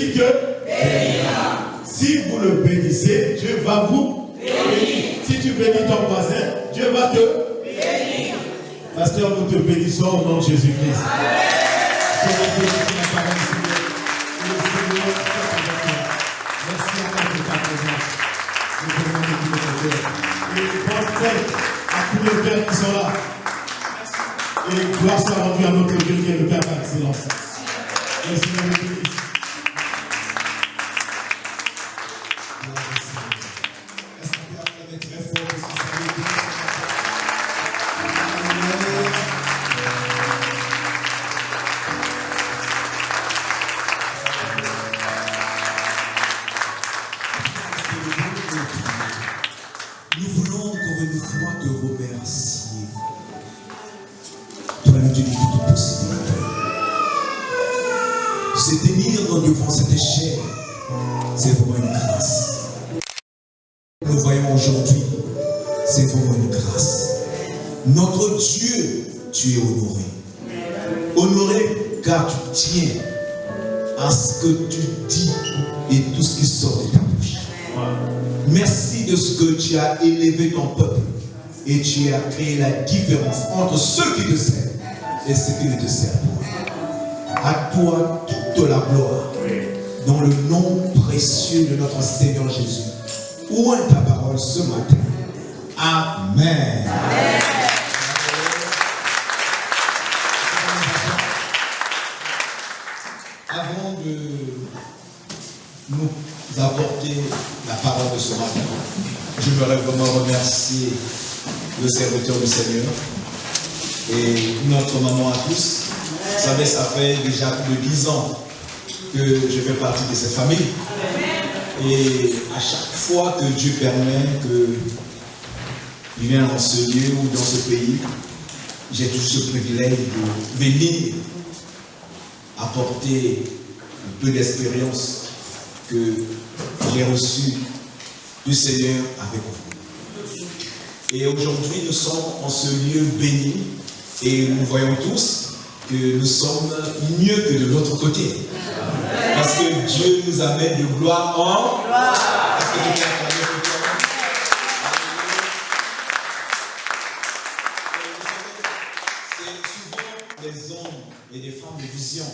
il te bénira. Si vous le bénissez, Dieu va vous bénir. Si tu bénis ton voisin, Dieu va te bénir. Pasteur, nous te bénissons au nom de Jésus-Christ. Merci encore de ta présence. Nous demandons de ton cœur. Et bonne fête à tous les pères qui sont là. Et gloire soit rendue à notre Dieu qui est le Père par excellence. Merci, Seigneur. Devant cette chair, c'est vraiment une grâce. Nous voyons aujourd'hui, c'est vraiment une grâce. Notre Dieu, tu es honoré. Honoré car tu tiens à ce que tu dis et tout ce qui sort de ta bouche. Merci de ce que tu as élevé ton peuple et tu as créé la différence entre ceux qui te servent et ceux qui ne te servent pas. À toi toute la gloire. Dans le nom précieux de notre Seigneur Jésus. Où est ta parole ce matin? Amen. Amen. Avant de nous apporter la parole de ce matin, je voudrais vraiment remercier le serviteur du Seigneur et notre maman à tous. Vous savez, ça fait déjà plus de 10 ans que je fais partie de cette famille. Et à chaque fois que Dieu permet que je viens dans ce lieu ou dans ce pays, j'ai tout ce privilège de venir apporter un peu d'expérience que j'ai reçue du Seigneur avec vous. Et aujourd'hui, nous sommes en ce lieu béni et nous voyons tous que nous sommes mieux que de l'autre côté. Parce que Dieu nous amène de gloire en gloire. Est-ce que tu peux acclamer pour toi? C'est souvent des hommes et des femmes de vision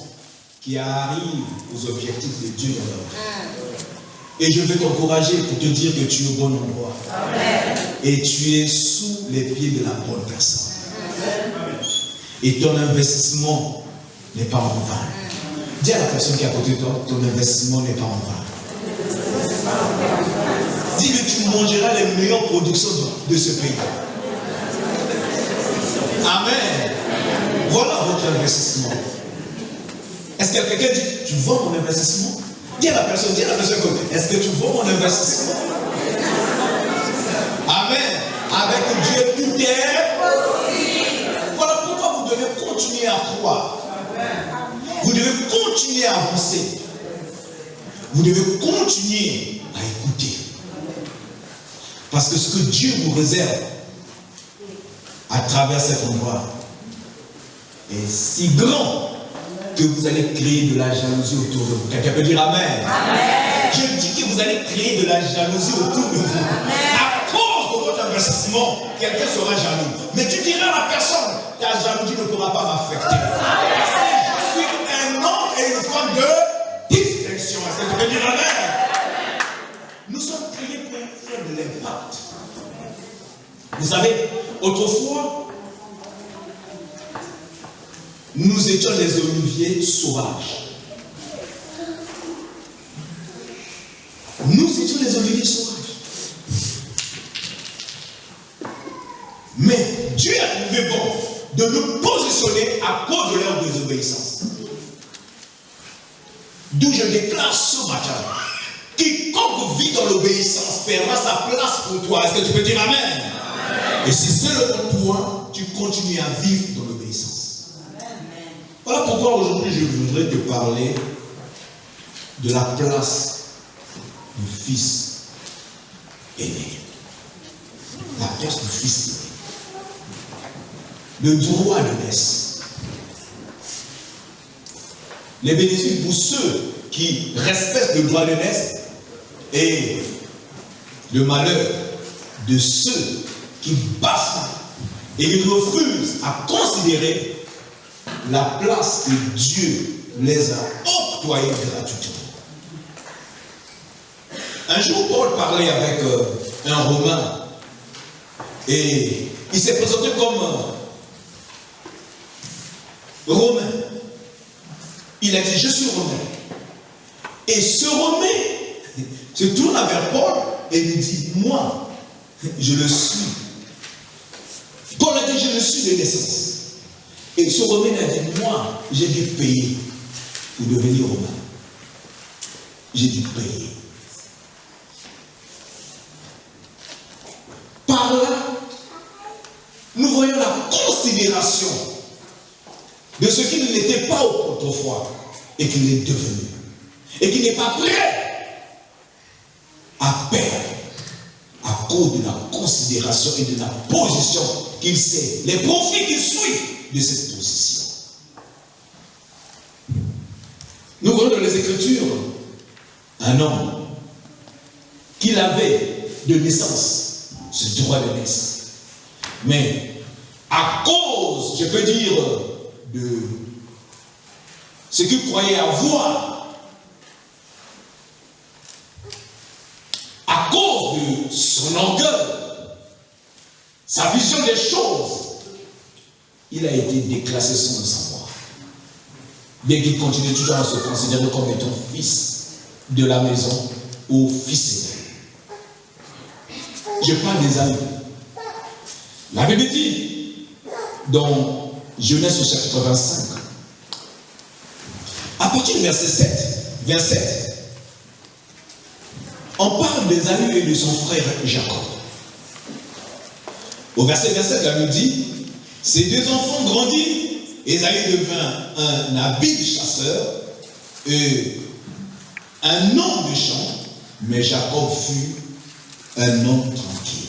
qui arrivent aux objectifs de Dieu dans leur vie. Et je veux t'encourager pour te dire que tu es au bon endroit. Amen. Et tu es sous les pieds de la bonne personne. Amen. Et ton investissement n'est pas en vain. Dis à la personne qui est à côté de toi, ton investissement n'est pas en vain. Dis que tu mangeras les meilleures productions de ce pays. Amen. Voilà votre investissement. Est-ce que quelqu'un dit, tu vends mon investissement? Dis à la personne, est-ce que tu vends mon investissement? Amen. Avec Dieu, tout est possible. Voilà pourquoi vous devez continuer à croire. Vous devez continuer à avancer. Vous devez continuer à écouter. Parce que ce que Dieu vous réserve à travers cet endroit est si grand que vous allez créer de la jalousie autour de vous. Quelqu'un peut dire Amen. Amen. Je dis que vous allez créer de la jalousie autour de vous. Amen. À cause de votre investissement, quelqu'un sera jaloux. Mais tu diras à la personne, ta jalousie ne pourra pas m'affecter. Je suis un homme et une femme de distinction. Est-ce que tu peux dire Amen? Nous sommes créés pour faire de l'impact. Vous savez, autrefois, nous étions des oliviers sauvages. Nous étions des oliviers sauvages. Mais Dieu a trouvé bon de nous positionner à cause de leur désobéissance. D'où je déclare ce matin, quiconque vit dans l'obéissance perdra sa place pour toi. Est-ce que tu peux dire Amen? Amen. Et si c'est le point, tu continues à vivre dans l'obéissance. Voilà pourquoi aujourd'hui je voudrais te parler de la place du fils aîné. La place du fils aîné. Le droit de naissance. Les bénéfices pour ceux qui respectent le droit de naissance et le malheur de ceux qui bafouent et qui refusent à considérer la place que Dieu les a octroyée gratuitement. Un jour, Paul parlait avec un Romain et il s'est présenté comme Romain. Il a dit, je suis Romain. Et ce Romain se tourne vers Paul et lui dit, moi, je le suis. Paul a dit, je le suis de naissance. Et ce Romain a dit, moi, j'ai dû payer pour devenir Romain. J'ai dû payer. Par là, nous voyons la considération de ce qui n'était pas autrefois et qu'il est devenu. Et qui n'est pas prêt à perdre à cause de la considération et de la position qu'il sait, les profits qu'il suit de cette position. Nous voyons dans les Écritures un homme qu'il avait de naissance, ce droit de naissance. Mais à cause, je peux dire, de ce qu'il croyait avoir, à cause de son orgueil, sa vision des choses, il a été déclassé sans le savoir. Bien qu'il continue toujours à se considérer comme étant fils de la maison ou fils aîné. Je parle d'Ésaü. La Bible dit dans Genèse au chapitre 25, à partir du verset 27, on parle d'Ésaü et de son frère Jacob. Au verset 27, la Bible dit, ces deux enfants grandissent, Ésaü devint un habile chasseur et un homme de champ, mais Jacob fut un homme tranquille,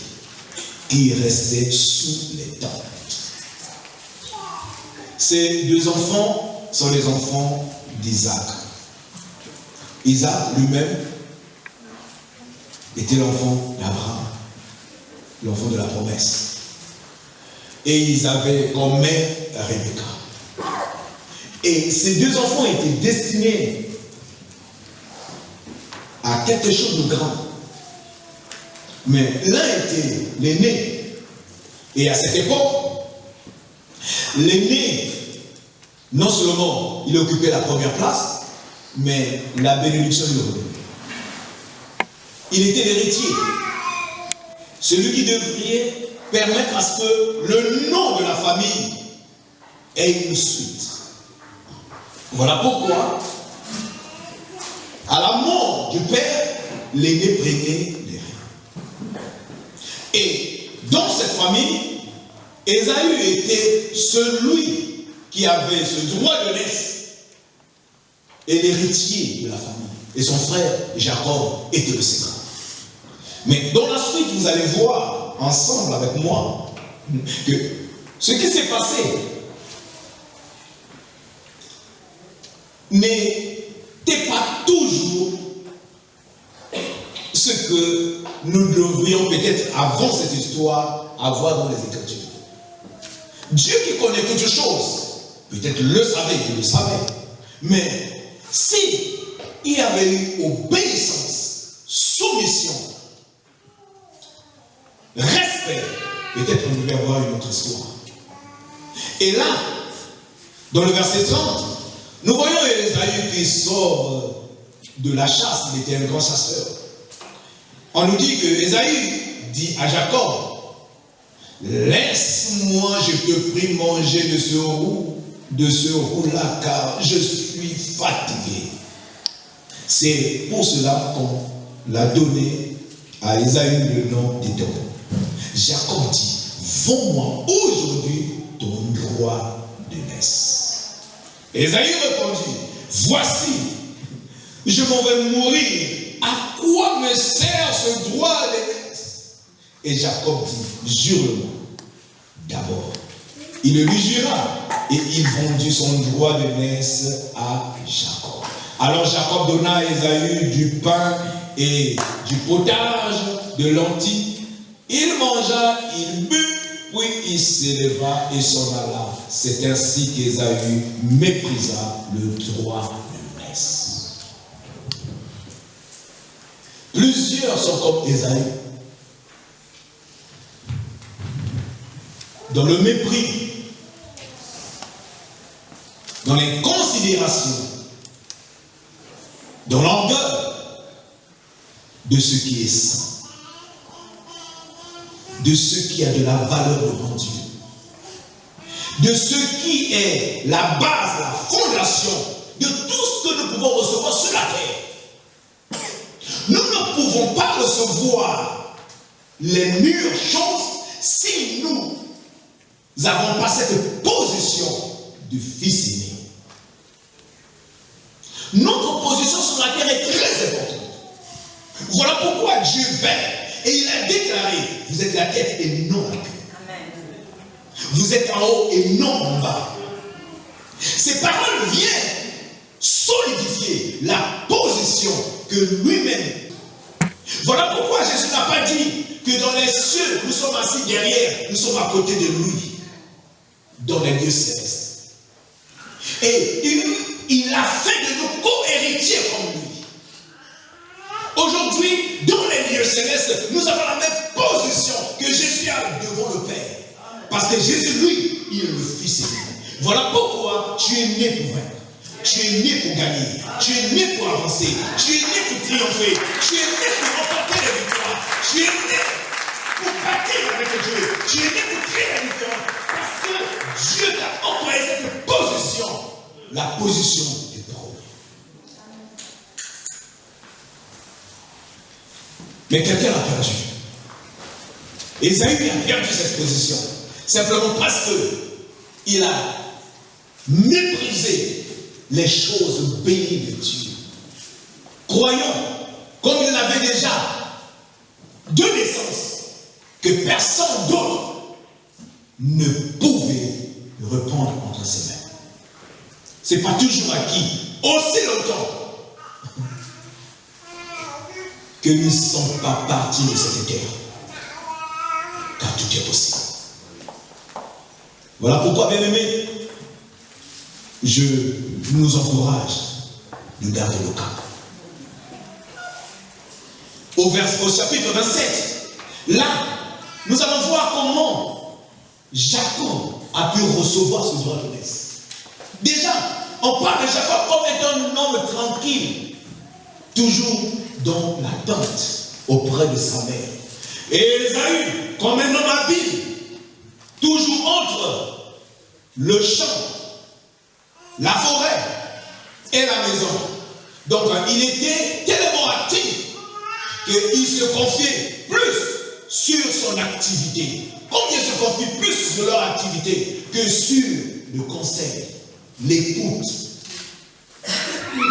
qui restait sous les tentes. Ces deux enfants sont les enfants d'Isaac. Isaac lui-même était l'enfant d'Abraham, l'enfant de la promesse. Et ils avaient comme mère Rebecca. Et ces deux enfants étaient destinés à quelque chose de grand. Mais l'un était l'aîné. Et à cette époque, l'aîné, non seulement il occupait la première place, mais la bénédiction lui revenait. Il était l'héritier. Celui qui devrait permettre à ce que le nom de la famille ait une suite. Voilà pourquoi, à la mort du père, l'aîné prenait les rênes. Et dans cette famille, Ésaü était celui qui avait ce droit de naissance et l'héritier de la famille. Et son frère Jacob était le second. Mais dans la suite, vous allez voir ensemble avec moi que ce qui s'est passé n'était pas toujours ce que nous devrions peut-être avant cette histoire avoir dans les Écritures. Dieu qui connaît toutes choses, peut-être le savait, il le savait. Mais si il y avait eu obéissance, soumission, respect, peut-être on devait avoir une autre histoire. Et là, dans le verset 30, nous voyons Ésaü qui sort de la chasse, il était un grand chasseur. On nous dit que Ésaü dit à Jacob, laisse-moi, je te prie, manger de ce roux-là, car je suis fatigué. C'est pour cela qu'on l'a donné à Ésaü le nom d'Édom. Jacob dit, vends-moi aujourd'hui ton droit de naissance. Ésaü répondit, voici, je m'en vais mourir. À quoi me sert ce droit de naissance? Et Jacob dit, jure-le-moi d'abord. Il le lui jura et il vendit son droit de naissance à Jacob. Alors Jacob donna à Ésaü du pain et du potage de lentilles. Il mangea, il but, puis il s'éleva et s'en alla. C'est ainsi qu'Ésaü méprisa le droit de messe. Plusieurs sont comme Ésaü. Dans le mépris, dans les considérations, dans l'orgueil de ce qui est saint, de ce qui a de la valeur devant Dieu, de ce qui est la base, la fondation de tout ce que nous pouvons recevoir sur la terre. Nous ne pouvons pas recevoir les meilleures choses si nous n'avons pas cette position du Fils aîné. Notre position sur la terre est très importante. Voilà pourquoi Dieu vint et il a déclaré, vous êtes la tête et non la queue. Vous êtes en haut et non en bas. Ces paroles viennent solidifier la position que lui-même. Voilà pourquoi Jésus n'a pas dit que dans les cieux, nous sommes assis derrière, nous sommes à côté de lui, dans les lieux célestes. Et il a fait de nous co-héritiers comme lui. Aujourd'hui, dans les lieux célestes, nous avons la même position que Jésus a devant le Père. Parce que Jésus, lui, il est le Fils aîné. Voilà pourquoi tu es né pour vaincre. Tu es né pour gagner. Tu es né pour avancer. Tu es né pour triompher. Tu es né pour remporter les victoires. Tu es né pour bâtir avec Dieu. Tu es né pour créer la différence. Parce que Dieu t'a employé cette position. La position du premier. Mais quelqu'un l'a perdu. Ésaü a perdu cette position. Simplement parce qu'il a méprisé les choses bénies de Dieu. Croyons, comme il l'avait déjà de naissance, que personne d'autre ne pouvait répondre entre ses mains. Ce n'est pas toujours acquis, aussi longtemps que nous ne sommes pas partis de cette terre. Car tout est possible. Voilà pourquoi, bien-aimés, je nous encourage de garder le cap. Au chapitre 27, là, nous allons voir comment Jacob a pu recevoir ce droit de messe. Déjà, on parle de Jacob comme étant un homme tranquille, toujours dans la tente, auprès de sa mère. Et Ésaü, comme un homme habile, toujours entre le champ, la forêt et la maison. Donc il était tellement actif qu'il se confiait plus sur son activité. Combien se confient plus sur leur activité que sur le conseil, l'écoute.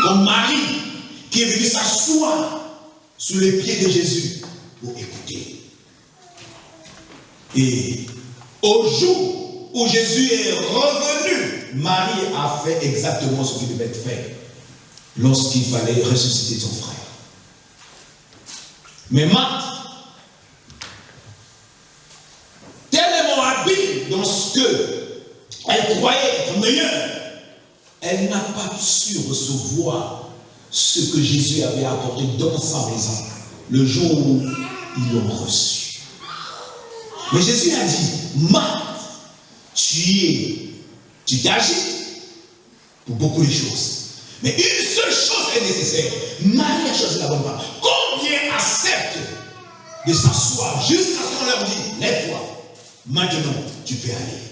Comme Marie qui est venue s'asseoir sous les pieds de Jésus pour écouter. Et au jour où Jésus est revenu, Marie a fait exactement ce qui devait être fait lorsqu'il fallait ressusciter son frère. Mais Marthe, tellement habile dans ce qu'elle croyait être meilleure, elle n'a pas su recevoir ce que Jésus avait apporté dans sa maison le jour où ils l'ont reçu. Mais Jésus a dit, Marthe, tu t'agites pour beaucoup de choses. Mais une seule chose est nécessaire. Marie a choisi la bonne part. Combien acceptent de s'asseoir jusqu'à ce qu'on leur dise, lève-toi, maintenant tu peux aller.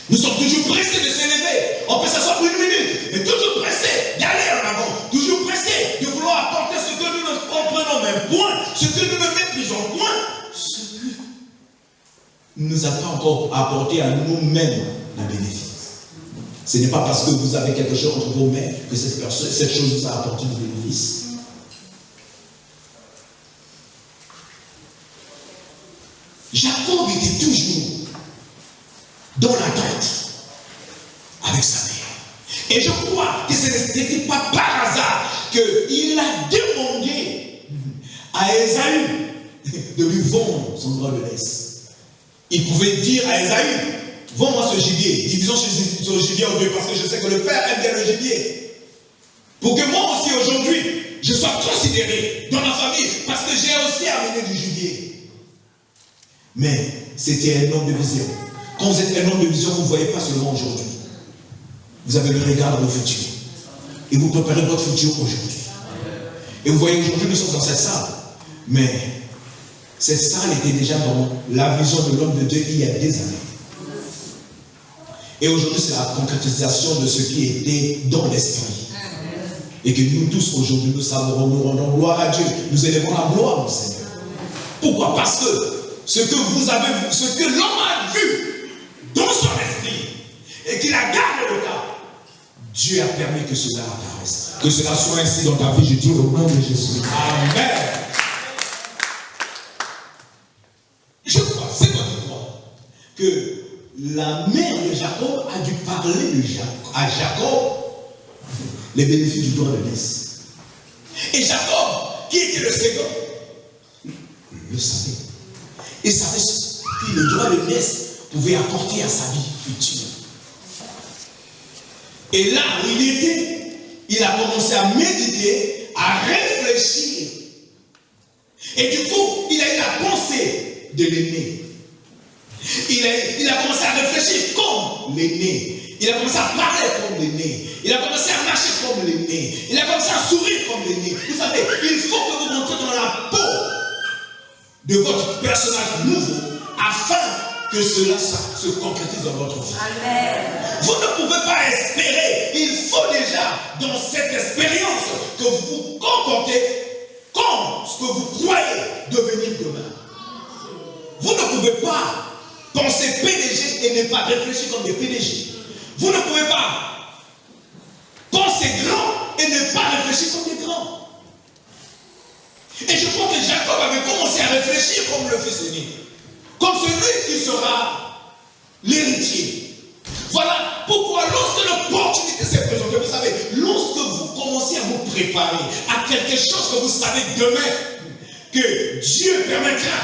Nous sommes toujours pressés de s'élever. On peut s'asseoir pour une minute, mais toujours pressés d'aller en avant. Toujours pressés de vouloir apporter ce que nous ne comprenons même point, ce que nous ne maîtrisons point, ce que nous n'a pas encore apporté à nous-mêmes le bénéfice. Ce n'est pas parce que vous avez quelque chose entre vos mains que cette chose vous a apporté du bénéfice. Jacob était toujours dans l'attente avec sa mère. Et je crois que ce n'était pas par hasard Ésaü de lui vendre son droit de laisse. Il pouvait dire à Ésaü, vends-moi ce gibier, divisons ce gibier en deux, parce que je sais que le Père aime bien le gibier. Pour que moi aussi aujourd'hui, je sois considéré dans ma famille, parce que j'ai aussi amené du gibier. Mais c'était un homme de vision. Quand vous êtes un homme de vision, vous ne voyez pas seulement aujourd'hui. Vous avez le regard dans le futur. Et vous préparez votre futur aujourd'hui. Et vous voyez, aujourd'hui, nous sommes dans cette salle. Mais cette salle était déjà dans la vision de l'homme de Dieu il y a des années. Et aujourd'hui, c'est la concrétisation de ce qui était dans l'esprit. Et que nous tous, aujourd'hui, nous savons, nous rendons gloire à Dieu. Nous élevons la gloire au Seigneur. Pourquoi? Parce que ce que vous avez vu, ce que l'homme a vu dans son esprit, et qu'il a gardé le cas, Dieu a permis que cela apparaisse. Que cela soit ainsi dans ta vie, je dis au nom de Jésus. Amen. Je crois, c'est toi qui crois, que la mère de Jacob a dû parler à Jacob les bénéfices du droit de laisse. Et Jacob, qui était le second, le savait. Il savait ce que le droit de laisse pouvait apporter à sa vie future. Et là où il était, il a commencé à méditer, à réfléchir. Et du coup, il a eu la pensée de l'aîné. Il a commencé à réfléchir comme l'aîné. Il a commencé à parler comme l'aîné. Il a commencé à marcher comme l'aîné. Il a commencé à sourire comme l'aîné. Vous savez, il faut que vous rentrez dans la peau de votre personnage nouveau afin que cela se concrétise dans votre vie. Amen. Vous ne pouvez pas espérer. Il faut déjà, dans cette expérience, que vous vous comportez comme ce que vous croyez devenir demain. Vous ne pouvez pas penser PDG et ne pas réfléchir comme des PDG. Vous ne pouvez pas penser grand et ne pas réfléchir comme des grands. Et je crois que Jacob avait commencé à réfléchir comme le fils aîné. Comme celui qui sera l'héritier. Voilà pourquoi lorsque l'opportunité s'est présentée, vous savez, lorsque vous commencez à vous préparer à quelque chose que vous savez demain, que Dieu permettra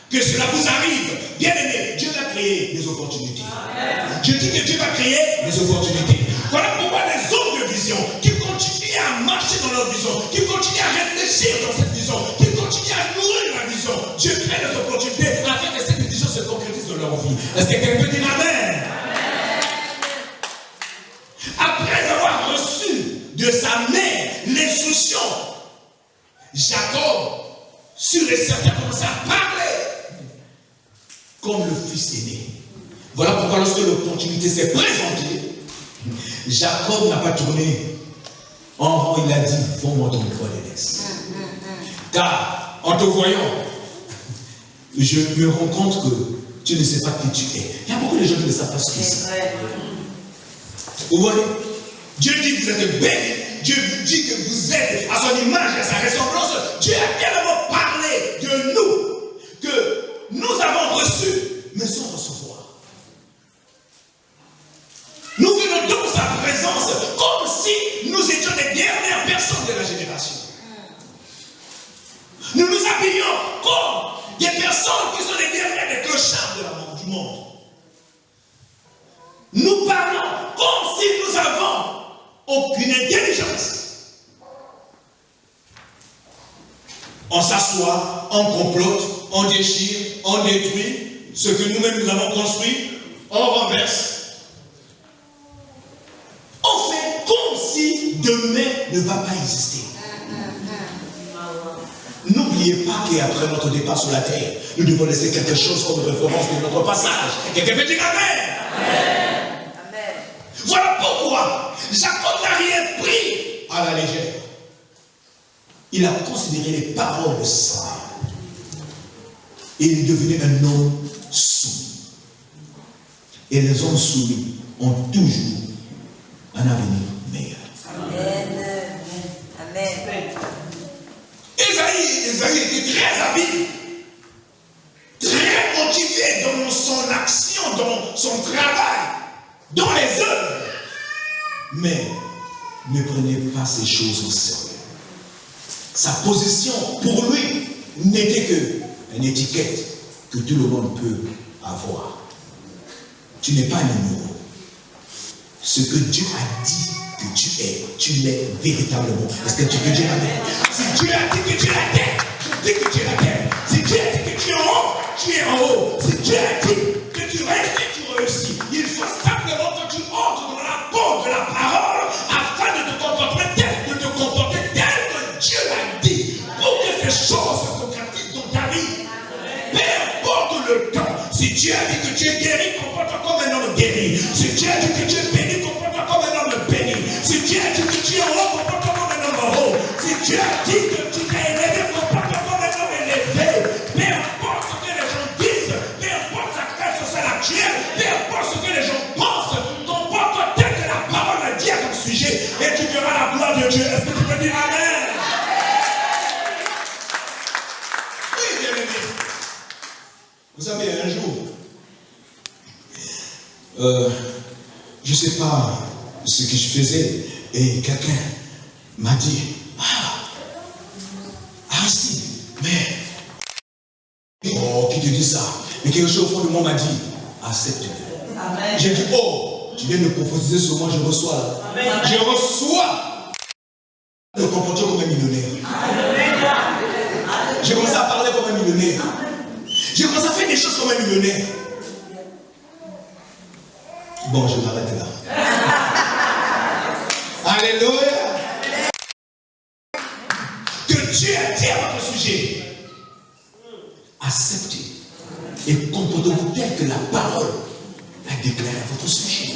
que cela vous arrive, bien aimé, Dieu va créer des opportunités. Amen. Je dis que Dieu va créer des opportunités. Voilà pourquoi les hommes de vision qui continuent à marcher dans leur vision, qui continuent à réfléchir dans cette vision, qui continuent à nourrir la vision, Dieu crée des opportunités afin que cette vision se concrétise dans leur vie. Est-ce que quelqu'un peut dire Amen? Après avoir reçu de sa mère l'instruction, Jacob, sur et certain, commence à parler comme le fils aîné. Voilà pourquoi lorsque l'opportunité s'est présentée, Jacob n'a pas tourné en rond, il a dit, vends-moi ton droit de laisse. Car en te voyant, je me rends compte que tu ne sais pas qui tu es. Il y a beaucoup de gens qui ne savent pas ce que c'est. Vous voyez, Dieu dit que vous êtes belle, Dieu dit que vous êtes à son image et à sa ressemblance. Dieu a tellement parlé de nous que nous avons reçu, mais sans recevoir. Nous venons dans sa présence comme si nous étions les dernières personnes de la génération. Nous nous habillons comme des personnes qui sont les dernières des clochards du monde. Nous parlons comme si nous avons aucune intelligence. On s'assoit, on complote, on déchire, on détruit ce que nous-mêmes nous avons construit, on renverse. On fait comme si demain ne va pas exister. N'oubliez pas qu'après notre départ sur la terre, nous devons laisser quelque chose comme référence de notre passage. Quelqu'un peut dire Amen. Amen. Voilà pourquoi Jacob n'a rien pris à la légère. Il a considéré les paroles de sa mère. Et il est devenu un homme soumis. Et les hommes soumis ont toujours un avenir meilleur. Amen. Amen. Ésaïe était très habile, très motivé dans son action, dans son travail, dans les œuvres. Mais ne prenez pas ces choses au sérieux. Sa position, pour lui, n'était qu'une étiquette que tout le monde peut avoir. Tu n'es pas un numéro. Ce que Dieu a dit que tu l'es véritablement. Est-ce que tu peux dire amen? Si Dieu a dit que tu es la terre, je dis que tu es la terre. Si Dieu a dit que tu es en haut, tu es en haut. Si Dieu a dit que tu réussis, tu réussis. Il faut simplement que tu entres dans la peau de la parole afin de te comporter tel que Dieu l'a dit pour que ces choses se concrétisent dans ta vie. Peu importe le temps. Si Dieu a dit que tu es guéri, comporte-toi comme un homme guéri. Si Dieu a dit que tu es béni, comporte-toi comme un homme béni. Si Dieu a dit que tu es en haut, comporte-toi comme un homme en haut. Si Dieu a dit que tu t'es élevé, comporte-toi comme un homme élevé. Peu importe ce que les gens disent, peu importe sa classe sociale actuelle, peu importe ce que les gens pensent, comporte-toi tel que la parole a dit à ton sujet et tu verras la gloire de Dieu. Est-ce que tu peux dire amen? Oui, bien-aimé. Vous savez, un jour, je ne sais pas ce que je faisais et quelqu'un m'a dit, si, mais, oh, qui te dit ça? Mais quelque chose au fond de moi m'a dit, accepte-le. J'ai dit, oh, tu viens de prophétiser sur moi, je reçois. Amen. Je reçois de comporter comme un millionnaire. J'ai commencé à parler comme un millionnaire. J'ai commencé à faire des choses comme un millionnaire. Bon, je m'arrête là. Alléluia. Que Dieu a dit à votre sujet. Acceptez et comportez-vous tel que la parole a déclaré à votre sujet.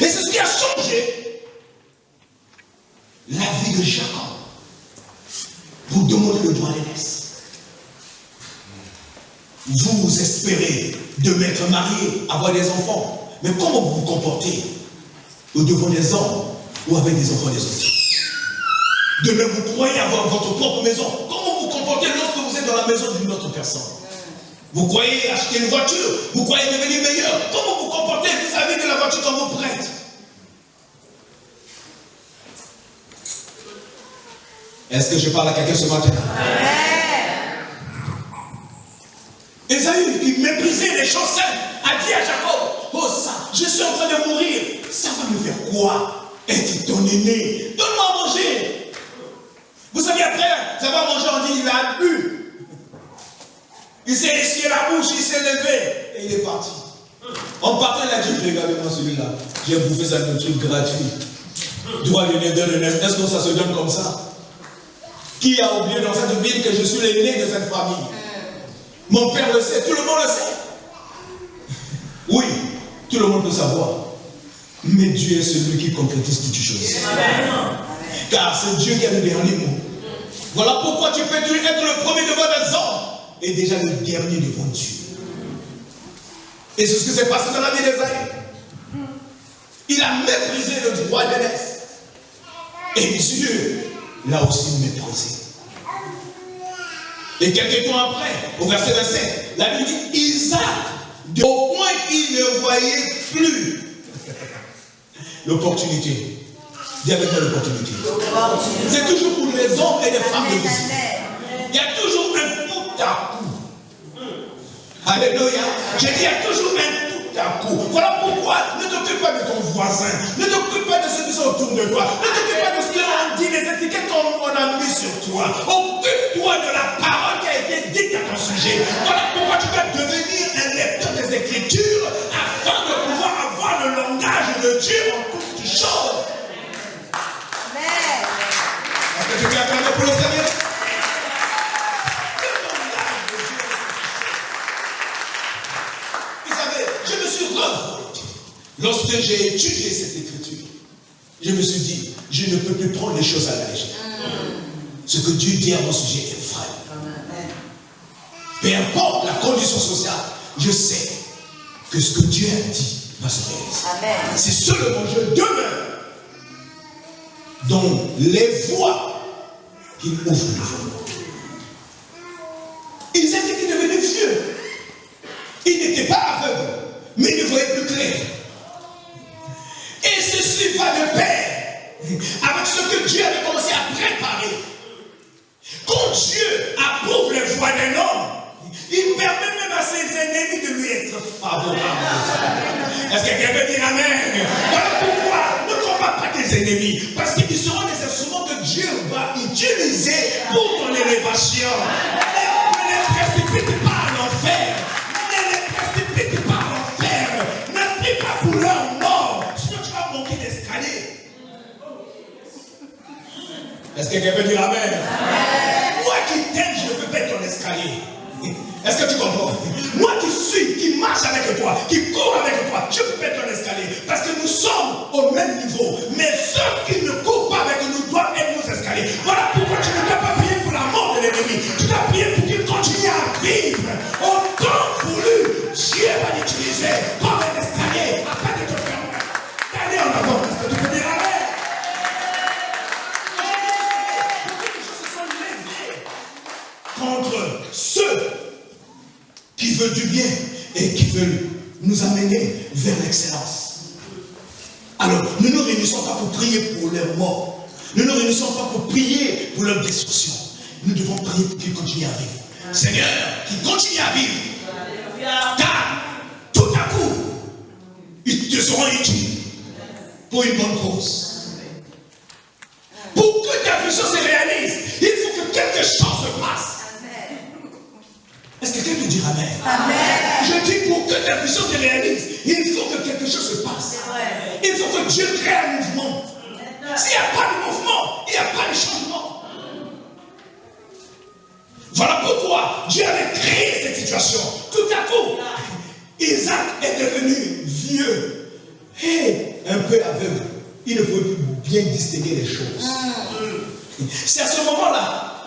Et c'est ce qui a changé la vie de Jacob pour demander le droit d'aînesse. Vous espérez de m'être marié, avoir des enfants. Mais comment vous vous comportez au-devant des hommes ou avec des enfants des autres? Demain, vous croyez avoir votre propre maison. Comment vous vous comportez lorsque vous êtes dans la maison d'une autre personne? Vous croyez acheter une voiture? Vous croyez devenir meilleur? Comment vous vous comportez vis-à-vis de la voiture quand vous prête? Est-ce que je parle à quelqu'un ce matin? Ésaü, qui méprisait les choses saintes, a dit à Jacob, oh ça, je suis en train de mourir. Ça va me faire quoi? Être ton aîné. Donne-moi à manger. Vous savez, après, ça va manger, on dit, il a bu. Il s'est essuyé la bouche, il s'est levé. Et il est parti. En partant, il a dit, regardez-moi celui-là. J'ai bouffé sa nourriture gratuite. Droit de l'aîné. Est-ce que ça se donne comme ça? Qui a oublié dans cette ville que je suis l'aîné de cette famille? Mon père le sait, tout le monde le sait. Oui, tout le monde peut savoir. Mais Dieu est celui qui concrétise toutes choses. Car c'est Dieu qui a le dernier mot. Voilà pourquoi tu peux être le premier devant les hommes et déjà le dernier devant Dieu. Et c'est ce qui s'est passé dans la vie d'Ésaü. Il a méprisé le droit d'aînesse. Et Dieu l'a aussi méprisé. Et quelques temps après, au verset 27, la Bible dit Isaac, au point qu'il ne voyait plus l'opportunité. Dis avec moi l'opportunité. C'est toujours pour les hommes et les femmes de Dieu. Il y a toujours un tout à coup. Alléluia. J'ai dit il y a toujours un tout à coup. Voilà pourquoi ne t'occupe pas de ton voisin. Ne t'occupe pas de ceux qui sont autour de toi. Ne t'occupe pas de ce qu'on dit, les étiquettes qu'on a mis sur toi. Occupe-toi de la parole qui a été dite à ton sujet. Voilà pourquoi tu dois devenir un lecteur des Écritures afin de pouvoir avoir le langage de Dieu en toutes choses. Amen. Est-ce que tu peux acclamer pour le Seigneur? Je me suis révolté. Lorsque j'ai étudié cette écriture, je me suis dit, je ne peux plus prendre les choses à la légère. Ce que Dieu dit à mon sujet est vrai. Peu importe la condition sociale, je sais que ce que Dieu a dit va se réaliser. C'est seulement je demeure dans les voies qu'il ouvre devant moi. Ils étaient devenus vieux. Ils n'étaient pas aveugles, mais ils ne voyaient plus clair. Et ceci va de pair avec ce que Dieu avait commencé à préparer. Quand Dieu approuve ennemis. Parce qu'ils seront des instruments que Dieu va utiliser pour ton élévation. Ne les précipite pas à l'enfer. Ne les précipite pas à l'enfer. Ne prie pas pour leur mort. Sinon tu vas manquer d'escalier. Est-ce que quelqu'un peut dire Amen? Moi qui t'aime, je ne peux pas être ton escalier. Est-ce que tu comprends? Moi qui suis, qui marche avec toi, qui court avec toi, je peux mettre un escalier. Parce que nous sommes au même niveau. Mais ceux qui ne courent pas avec nous doivent être nos escaliers. Voilà pourquoi tu ne dois pas prier pour la mort de l'ennemi. Tu dois prier pour qu'il continue à vivre. Au temps voulu, Dieu va l'utiliser comme un escalier afin de te permettre d'aller en avant. Est-ce que tu peux dire Amen? Contre ceux qui veulent du bien et qui veulent nous amener vers l'excellence. Alors, nous ne nous réunissons pas pour prier pour leur mort. Nous ne nous réunissons pas pour prier pour leur destruction. Nous devons prier pour qu'ils continuent à vivre. Seigneur, qu'ils continuent à vivre. Car, tout à coup, ils te seront utiles pour une bonne cause. Pour que ta vision se réalise, il faut que quelque chose se passe. Est-ce que quelqu'un peut dire Amen? Amen. Je dis pour que ta vision se réalise, il faut que quelque chose se passe. Il faut que Dieu crée un mouvement. S'il n'y a pas de mouvement, il n'y a pas de changement. Voilà pourquoi Dieu avait créé cette situation. Tout à coup, Isaac est devenu vieux et un peu aveugle. Il ne pouvait plus bien distinguer les choses. C'est à ce moment-là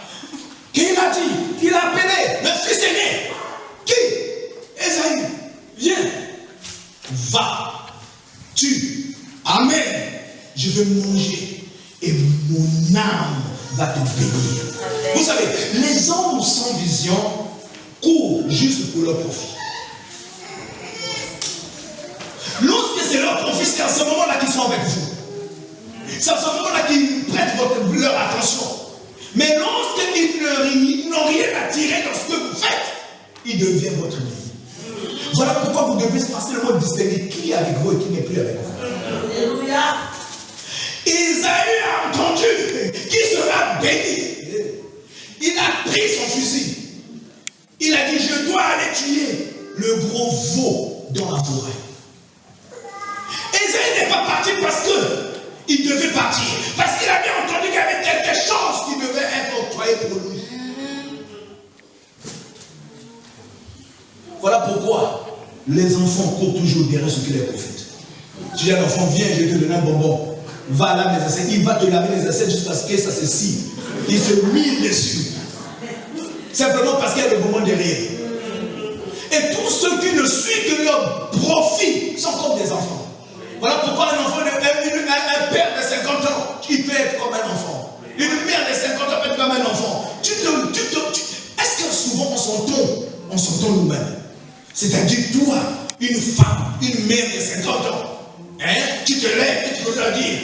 qu'il a dit, qu'il a appelé le fils aîné. Qui? Esaïe. Viens. Va. Tu. Amen. Je veux manger et mon âme va te bénir. Amen. Vous savez, les hommes sans vision courent juste pour leur profit. Lorsque c'est leur profit, c'est à ce moment-là qu'ils sont avec vous. C'est à ce moment-là qu'ils prêtent leur attention. Mais lorsqu'ils n'ont rien à tirer dans ce que vous faites, ils deviennent votre ennemi. Voilà pourquoi vous devez facilement distinguer qui est avec vous et qui n'est plus avec vous. Alléluia. Isaïe a entendu qui sera béni. Il a pris son fusil. Il a dit, je dois aller tuer le gros veau dans la forêt. Isaïe n'est pas parti parce qu'il devait partir. Parce qu'il avait entendu qu'il y avait quelque chose qui devait être octroyé pour lui. Voilà pourquoi les enfants courent toujours derrière ce qui les profite. Tu dis à l'enfant, viens, je vais te donner un bonbon. Va là, mes assiettes. Il va te laver les assiettes jusqu'à ce que ça se scie. Il se mille dessus. Simplement parce qu'il y a le bonbon derrière. Et tous ceux qui ne suivent que leur profit sont comme des enfants. Voilà pourquoi un enfant, un père de 50 ans, il peut être comme un enfant. Une mère de 50 ans peut être comme un enfant. Est-ce que souvent on s'entend nous-mêmes? C'est-à-dire toi, une femme, une mère de 50 ans, hein, tu te lèves et tu peux leur dire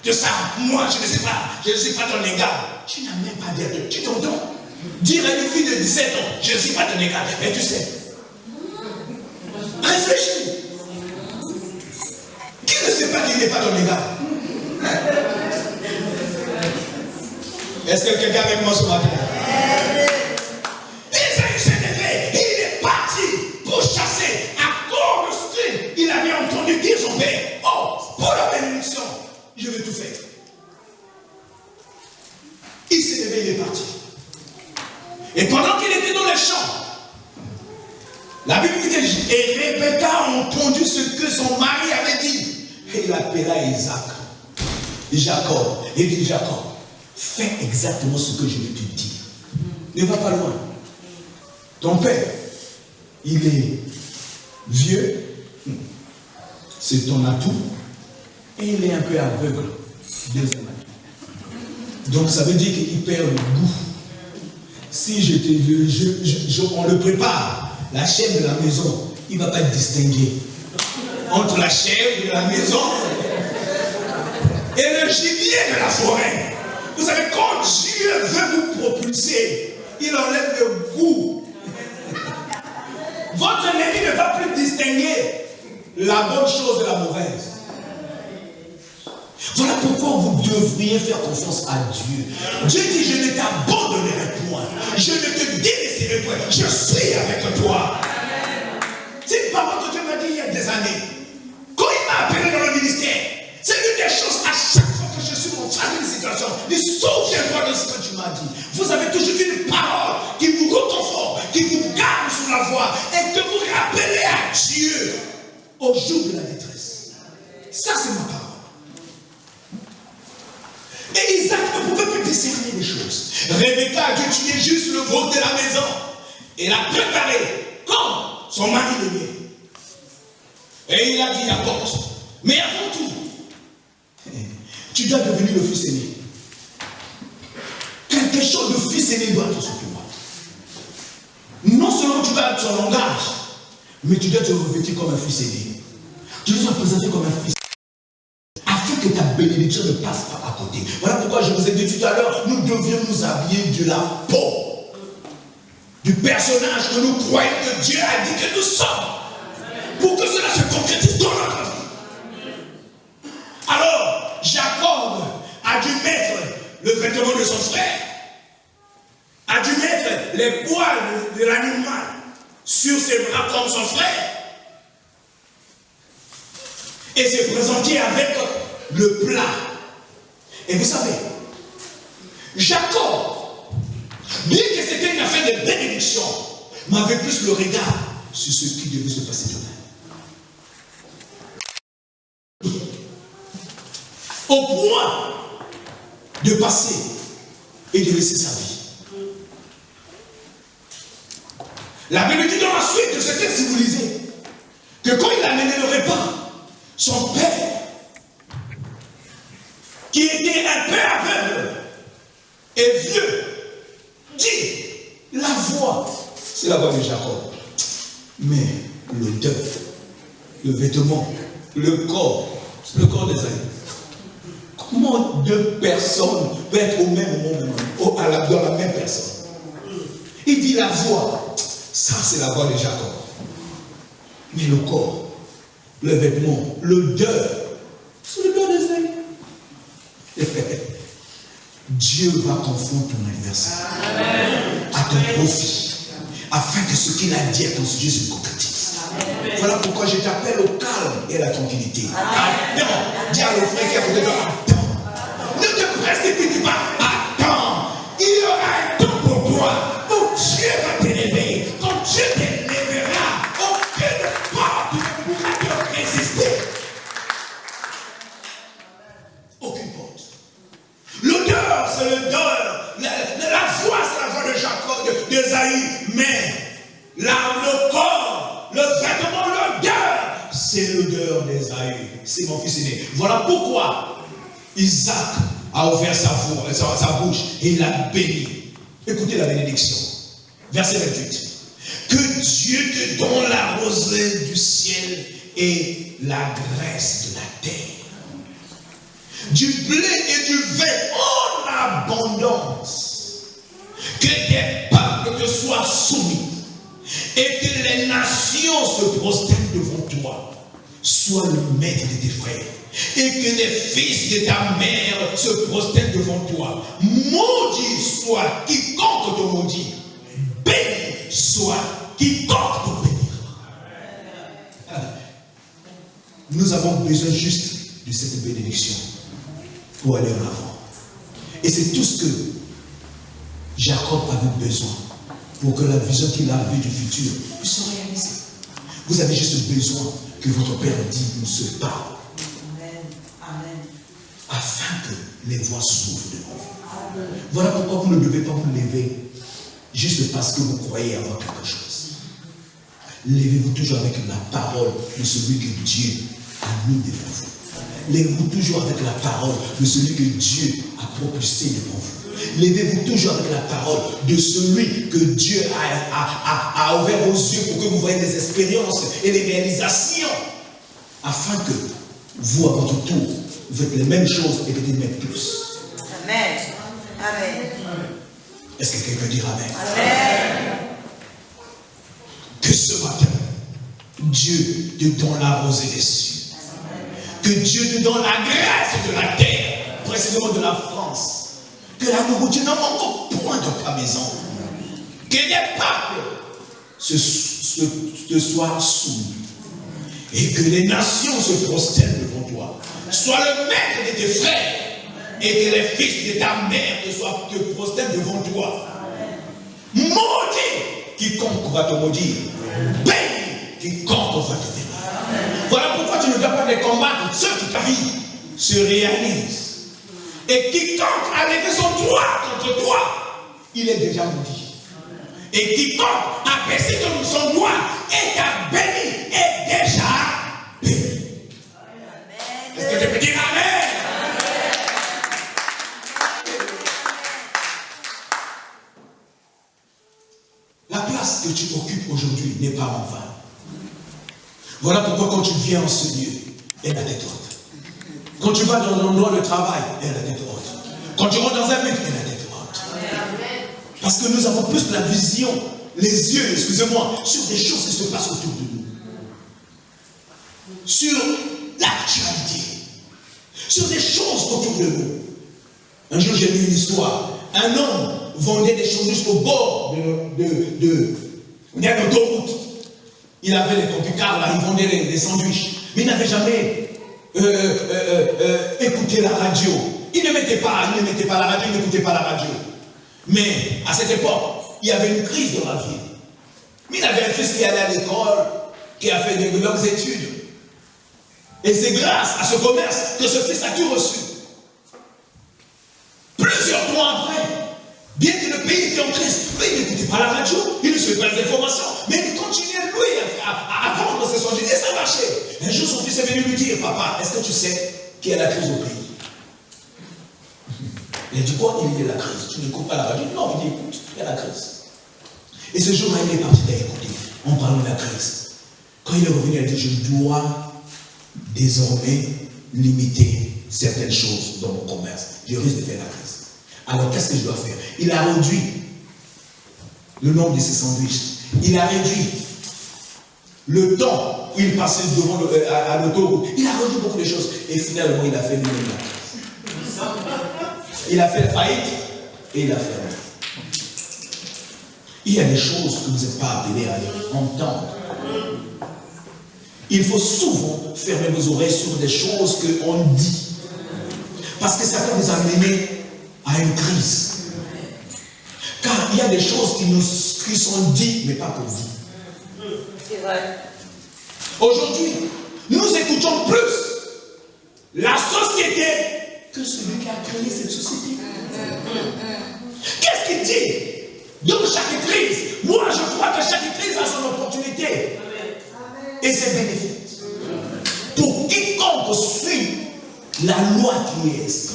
de ça, moi je ne suis pas ton égal. Tu n'as même pas d'air de. Tu t'entends? Dire à une fille de 17 ans, je ne suis pas ton égal. Et tu sais. Réfléchis. Qui ne sait pas qu'il n'est pas ton égal? Est-ce que quelqu'un avec moi ce matin? Isaïe s'est levé, il est parti pour chasser à cause de ce qu'il avait entendu dire son père. Oh, pour la bénédiction, je vais tout faire. Il s'est levé, il est parti. Et pendant qu'il était dans les champs, la Bible dit que et Rebecca a entendu ce que son mari avait dit. Et il appela Isaac, Jacob. Et il dit, Jacob, fais exactement ce que je vais te dire. Ne va pas loin. Ton père, il est vieux, c'est ton atout, et il est un peu aveugle. Deuxième année. Donc ça veut dire qu'il perd le goût. Si on le prépare, la chèvre de la maison, il ne va pas distinguer entre la chèvre de la maison et le gibier de la forêt. Vous savez, quand Dieu veut vous propulser, il enlève le goût. Votre ennemi ne va plus distinguer la bonne chose de la mauvaise. Voilà pourquoi vous devriez faire confiance à Dieu. Dieu dit, je ne t'abandonnerai point. Je ne te délaisserai point. Je suis avec toi. C'est une parole que Dieu m'a dit il y a des années. Quand il m'a appelé dans le ministère, c'est une des choses à chaque fois que je suis en face d'une situation. Mais souviens-toi de ce que tu m'as dit. Vous avez toujours une parole qui vous reconforte, qui vous garde sur la voie et que vous rappelez à Dieu au jour de la détresse. Ça, c'est ma parole. Et Isaac ne pouvait plus discerner les choses. Rebecca a dû tuer juste le veau de la maison et l'a préparé comme son mari l'aimait. Et il a dit à Jacob, mais avant tout, tu dois devenir le fils aîné. Quelque chose de fils aîné doit être sur toi. Non seulement tu dois être son langage, mais tu dois te revêtir comme un fils aîné. Tu dois te présenter comme un fils afin que ta bénédiction ne passe pas à côté. Voilà pourquoi je vous ai dit tout à l'heure, nous devions nous habiller de la peau du personnage que nous croyons que Dieu a dit que nous sommes. Pour que cela se concrétise dans notre vie. Alors, Jacob a dû mettre le vêtement de son frère, a dû mettre les poils de l'animal sur ses bras comme son frère, et se présenter avec le plat. Et vous savez, Jacob, bien que c'était une affaire de bénédiction, m'avait plus le regard sur ce qui devait se passer demain. Au point de passer et de laisser sa vie. La Bible dit dans la suite de ce texte, si vous lisez, que quand il a mené le repas, son père, qui était un père aveugle et vieux, dit, la voix, c'est la voix de Jacob. Mais l'odeur, le vêtement, le corps, c'est le corps d'Ésaü. Comment deux personnes peuvent être au même moment, dans la même personne? Il dit la voix, ça c'est la voix de Jacob. Mais le corps, le vêtement, l'odeur, c'est l'odeur d'Ésaü. Dieu va confondre ton anniversaire à ton profit, afin que ce qu'il a dit à ton sujet se concrétise. Voilà pourquoi je t'appelle au calme et à la tranquillité. Attends, dis à le frère qui est à côté de toi, attends. Ne te précipite pas, attends. Il y aura un temps pour toi où Dieu va t'élever. Quand Dieu t'élèvera, aucune porte ne pourra te résister. Aucune porte. L'odeur, c'est l'odeur. La voix, c'est la voix de Jacob, d'Ésaü. Mais le corps, le vêtement, l'odeur, c'est l'odeur d'Ésaü. C'est mon fils aîné. Voilà pourquoi Isaac a ouvert sa bouche et il a béni. Écoutez la bénédiction. Verset 28. Que Dieu te donne la rosée du ciel et la graisse de la terre, du blé et du vin en abondance, que tes peuples te soient soumis et que les nations se prosternent devant toi. Sois le maître de tes frères et que les fils de ta mère se prosternent devant toi. Maudit soit quiconque te maudit, béni soit quiconque te bénira. Nous avons besoin juste de cette bénédiction pour aller en avant. Et c'est tout ce que Jacob avait besoin pour que la vision qu'il a vue du futur puisse se réaliser. Vous avez juste besoin que votre Père dit se parle. Afin que les voies s'ouvrent devant vous. Voilà pourquoi vous ne devez pas vous lever juste parce que vous croyez avoir quelque chose. Levez-vous toujours avec la parole de celui que Dieu a mis devant vous. Levez-vous toujours avec la parole de celui que Dieu a propulsé devant vous. Levez-vous toujours avec la parole de celui que Dieu a ouvert vos yeux pour que vous voyez des expériences et des réalisations, afin que vous, à votre tour, vous faites les mêmes choses et peut-être même plus. Amen. Amen. Est-ce que quelqu'un peut dire Amen? Amen. Que ce matin, Dieu te donne la rosée des cieux. Que Dieu te donne la grâce de la terre, précisément de la France. Que la nourriture ne manque point dans ta maison. Que les peuples te soient soumis. Et que les nations se prosternent devant toi. Sois le maître de tes frères. Et que les fils de ta mère te prosternent devant toi. Maudit quiconque va te maudire. Béni quiconque va te bénir. Voilà pourquoi tu ne dois pas les combattre. Ceux qui t'habitent se réalisent. Et quiconque a levé son doigt contre toi, il est déjà maudit. Et quiconque a baissé son doigt et t'a béni est déjà béni. Est-ce que tu peux dire Amen? La place que tu occupes aujourd'hui n'est pas en vain. Voilà pourquoi quand tu viens en ce lieu, elle a la tête haute. Quand tu vas dans l'endroit de travail, elle a la tête haute. Quand tu rentres dans un but, elle a la tête haute. Parce que nous avons plus la vision, les yeux, excusez-moi, sur des choses qui se passent autour de nous. Sur l'actualité. Sur des choses autour de nous. Un jour, j'ai lu une histoire. Un homme vendait des choses jusqu'au bord d'une autoroute. Il avait les compicars là, il vendait des sandwichs. Mais il n'avait jamais écouté la radio. Il ne mettait pas la radio, il n'écoutait pas la radio. Mais à cette époque, il y avait une crise dans la ville. Mais il avait un fils qui allait à l'école, qui a fait de longues études. Et c'est grâce à ce commerce que ce fils a tout reçu. Plusieurs mois après, bien que le pays était en crise, il n'écoutait pas la radio, il ne suivait pas les informations, mais il continuait lui à vendre ses sandwichs et ça marchait. Un jour, son fils est venu lui dire, papa, est-ce que tu sais qu'il y a la crise au pays? Il a dit quoi? Il y a la crise. Tu n'écoutes pas la radio? Non, il dit écoute, il y a la crise. Et ce jour-là, il est parti d'écouter en parlant de la crise. Quand il est revenu, il a dit je dois désormais limiter certaines choses dans mon commerce. Je risque de faire la crise. Alors qu'est-ce que je dois faire? Il a réduit le nombre de ses sandwichs. Il a réduit le temps où il passait devant à l'autoroute. Il a réduit beaucoup de choses. Et finalement, il a fait lui-même la crise. Il a fait faillite et il a fait rien. Il y a des choses que vous n'êtes pas appelés à entendre. Il faut souvent fermer vos oreilles sur des choses qu'on dit. Parce que ça peut vous amener à une crise. Car il y a des choses qui sont dites, mais pas pour vous. C'est vrai. Aujourd'hui, nous écoutons plus la société que celui qui a créé cette société. Qu'est-ce qu'il dit? Dans chaque crise, moi je crois que chaque crise a son opportunité. Et c'est bénéfique. Pour quiconque suit la loi qui est esprit.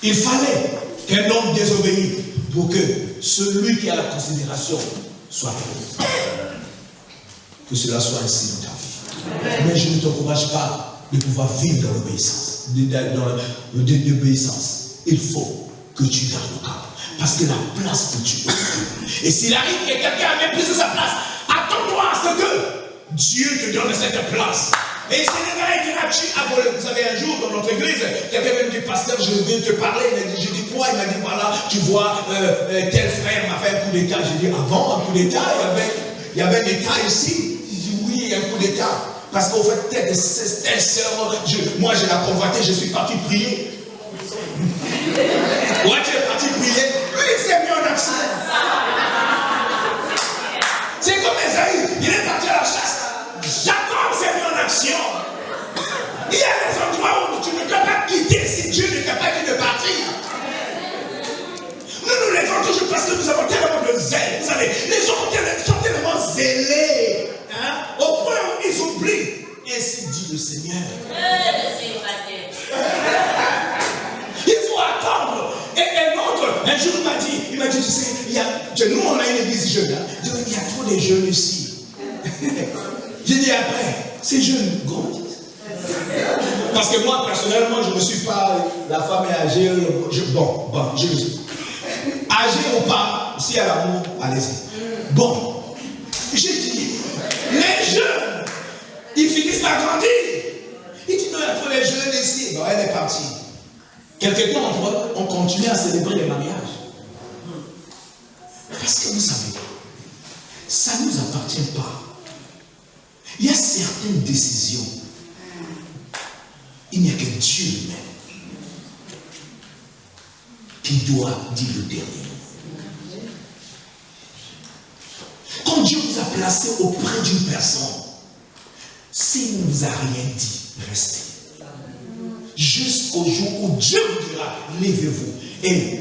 Il fallait qu'un homme désobéisse pour que celui qui a la considération soit pris. Que cela soit ainsi dans ta vie. Mais je ne t'encourage pas de pouvoir vivre dans l'obéissance. Dans l'obéissance. Il faut que tu gardes le cap. Parce que la place que tu occupes. Et s'il arrive que quelqu'un a méprisé sa place, attends-toi à ce que Dieu te donne cette place. Et Sénégalais dira-tu à voler. Vous savez, un jour dans notre église, quelqu'un m'a dit, pasteur, je viens te parler. J'ai dit quoi? Il m'a dit, voilà, tu vois, tel frère m'a fait un coup d'état. J'ai dit, avant un coup d'état, il y avait un état ici. J'ai dit, oui, il y a un coup d'état. Parce qu'au fait, telle sœur, moi je l'ai convoité, je suis parti prier. Ouais, tu es parti prier. Lui, il s'est mis en action. C'est comme Esaïe, il est parti à la chasse. Jacob s'est mis en action. Il y a des endroits où tu ne dois pas quitter si Dieu ne t'a pas dit de partir. Nous nous levons toujours parce que nous avons tellement de zèle. Vous savez, les gens sont tellement zélés, hein, au point où ils oublient. Ainsi dit le Seigneur. Il faut attendre. Et l'autre, un jour il m'a dit, tu sais, nous on a une église jeune, hein. Il y a trop de jeunes ici. J'ai dit après, ces jeunes grandissent. Parce que moi, personnellement, je ne suis pas, la femme est âgée, je le suis. Âgée ou pas, si elle a l'amour, allez-y. Bon, j'ai dit, les jeunes fils va grandir. Il dit, non, il y a trop les jeunes ici. Bon, elle est partie. Quelque temps, on continue à célébrer les mariages. Parce que vous savez, ça ne nous appartient pas. Il y a certaines décisions. Il n'y a que Dieu lui-même qui doit dire le dernier. Quand Dieu vous a placé auprès d'une personne, s'il ne vous a rien dit, restez. Jusqu'au jour où Dieu vous dira, levez-vous. Et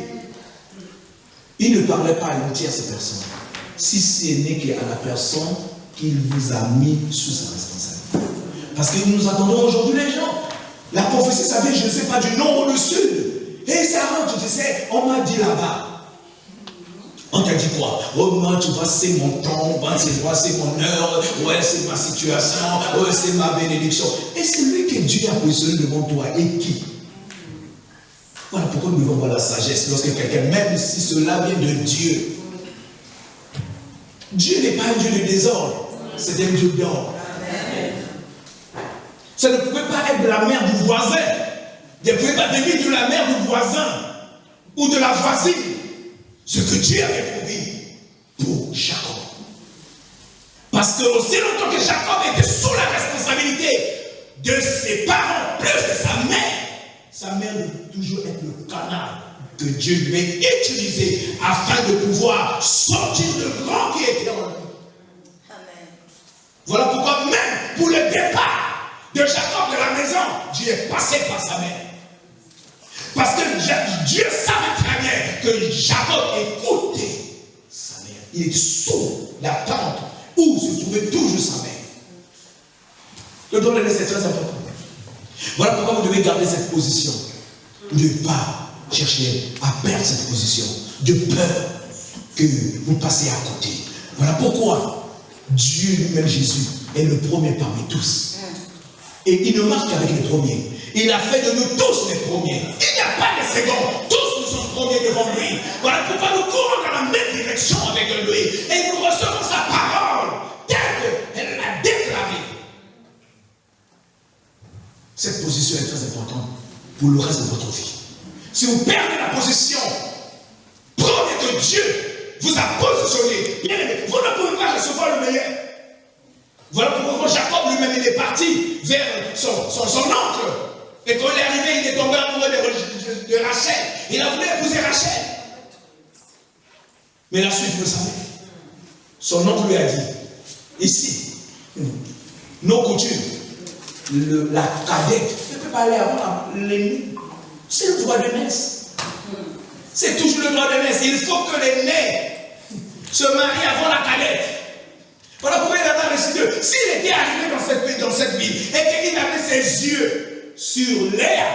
il ne parlait pas à une tierce personne. Si ce n'est qu'à la personne qu'il vous a mis sous sa responsabilité. Parce que nous attendons aujourd'hui les gens. La prophétie, ça vient, je ne sais pas, du nord ou du sud. Et ça rentre, tu sais, on m'a dit là-bas. On t'a dit quoi? Oh non, tu vois, c'est mon temps, c'est mon heure, ouais, c'est ma situation, ouais, c'est ma bénédiction. Et c'est lui que Dieu a positionné devant toi. Et qui? Voilà pourquoi nous devons voir la sagesse. Lorsque quelqu'un, même si cela vient de Dieu, Dieu n'est pas un Dieu de désordre, c'est un Dieu d'ordre. Ça ne pouvait pas être de la mère du voisin. Ça ne pouvait pas venir de la mère du voisin ou de la voisine. Ce que Dieu avait promis pour Jacob. Parce que aussi longtemps que Jacob était sous la responsabilité de ses parents, plus de sa mère devait toujours être le canal que Dieu lui a utilisé afin de pouvoir sortir le grand qui était en lui. Voilà pourquoi même pour le départ de Jacob de la maison, Dieu est passé par sa mère. Parce que Dieu savait très bien que Jacob écoutait sa mère. Il était sous la tente où se trouvait toujours sa mère. Le don de l'aîné, c'est très important. Voilà pourquoi vous devez garder cette position. Vous ne devez pas chercher à perdre cette position de peur que vous passez à côté. Voilà pourquoi Dieu lui-même, Jésus, est le premier parmi tous. Et il ne marche qu'avec les premiers. Il a fait de nous tous les premiers. Il n'y a pas de seconds. Tous nous sommes premiers devant lui. Voilà pourquoi nous courons dans la même direction avec lui. Et nous recevons sa parole telle qu'elle l'a déclarée. Cette position est très importante pour le reste de votre vie. Si vous perdez la position, prenez que Dieu vous a positionné. Bien aimé, vous ne pouvez pas recevoir le meilleur. Voilà pourquoi Jacob lui-même il est parti vers son oncle. Et quand il est arrivé, il est tombé amoureux de Rachel. Il a voulu épouser Rachel. Mais la suite, vous le savez. Son oncle lui a dit, ici, nos coutumes, la cadette ne peut pas aller avant l'aîné. C'est le droit de naissance. C'est toujours le droit de naissance. Il faut que l'aîné se marie avant la cadette. Voilà pourquoi il a décidé. S'il était arrivé dans cette ville et qu'il avait ses yeux sur Léa,